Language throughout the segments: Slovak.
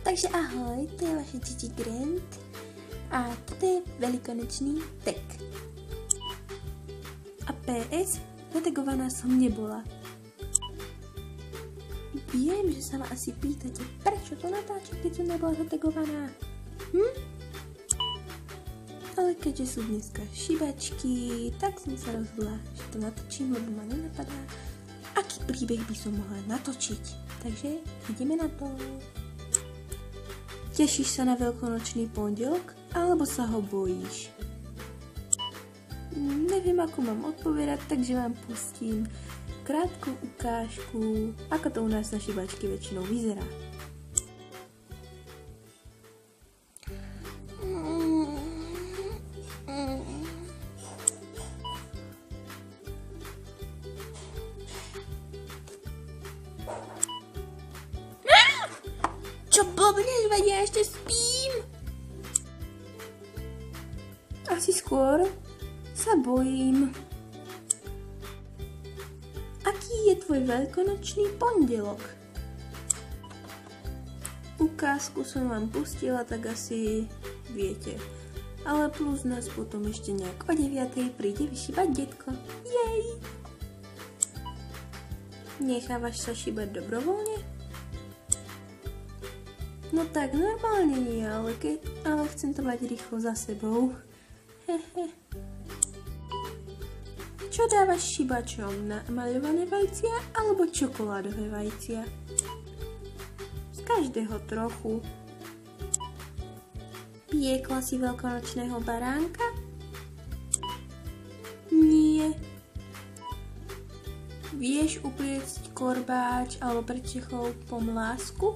Takže ahoj, to je vaše Gigi Grant a toto je velikonočný tag. A PS, zatagovaná som nebola. Viem, že sa ma asi pýtate, prečo to natáčam, keď som nebola zatagovaná. Ale keďže sú dneska šibačky, tak som sa rozhodla, že to natočím, lebo ma nenapadá, aký príbeh by som mohla natočiť. Takže ideme na to. Tešíš sa na veľkonočný pondelok, alebo sa ho bojíš? Neviem, ako mám odpovedať, takže vám pustím krátku ukážku, ako to u nás na šibačky väčšinou vyzerá. Čo blbneš, veď ja ešte spím? Asi skôr sa bojím. Aký je tvoj veľkonočný pondelok? Ukázku som vám pustila, tak asi viete. Ale plus nás potom ešte nejak o 9:00 príde vyšívať detko. Jej! Nechávaš sa šíbať dobrovoľne? No tak normálne nie, ale chcem to mať rýchlo za sebou. Čo dávaš šibačom? Namaľované vajcia alebo čokoládové vajcia? Z každého trochu. Piekla si veľkonočného baránka? Nie. Vieš upiecť korbáč alebo prečechov po mlásku?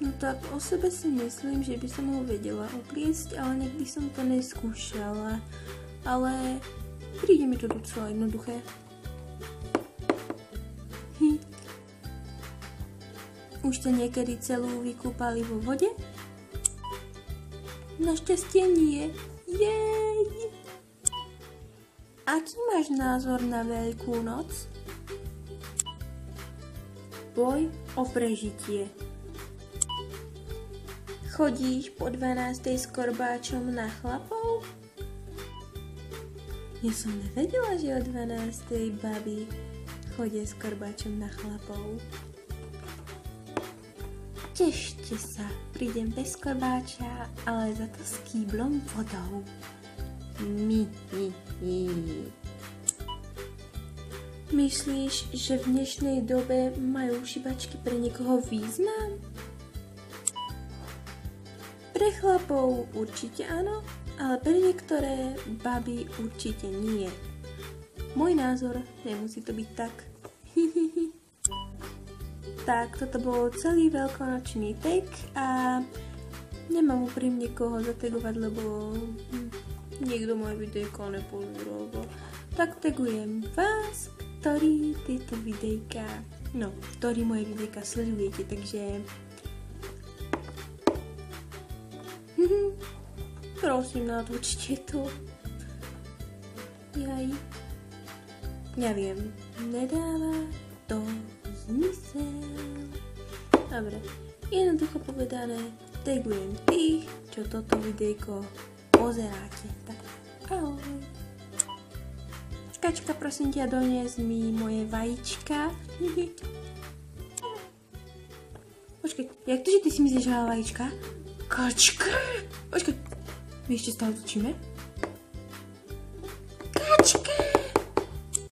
No tak o sebe si myslím, že by som ho vedela upiecť, ale nikdy som to neskúšala. Ale príde mi to docela jednoduché. Už ste niekedy celú vykúpali vo vode? Našťastie nie. Jej! Aký máš názor na Veľkú noc? Boj o prežitie. Chodíš po 12:00 s korbáčom na chlapov? Ja som nevedela, že o 12:00 baby chodia s korbáčom na chlapov. Tešte sa, prídem bez korbáča, ale za to s kýblom vodou. Myslíš, že v dnešnej dobe majú šibačky pre niekoho význam? Pre chlapov určite áno, ale pre niektoré baby určite nie. Môj názor, nemusí to byť tak. Tak, toto bol celý veľkonočný tag a nemám úprimne koho zatagovať, lebo niekto moje videjko nepozrel. Tak tagujem vás, ktorí tieto videjka, ktorí moje videjka sledujete, takže prosím, natočte to. Jaj. Neviem, nedáva to zmysel. Dobre, jednoducho povedané, tagujem tých, čo toto videjko pozeráte. Tak, ahoj. Kačka, prosím ťa, donies mi moje vajíčka. Počkej, jak to, že ty si mi zježala vajíčka? Kačka! Počkej, my ešte stále točíme? Kačka!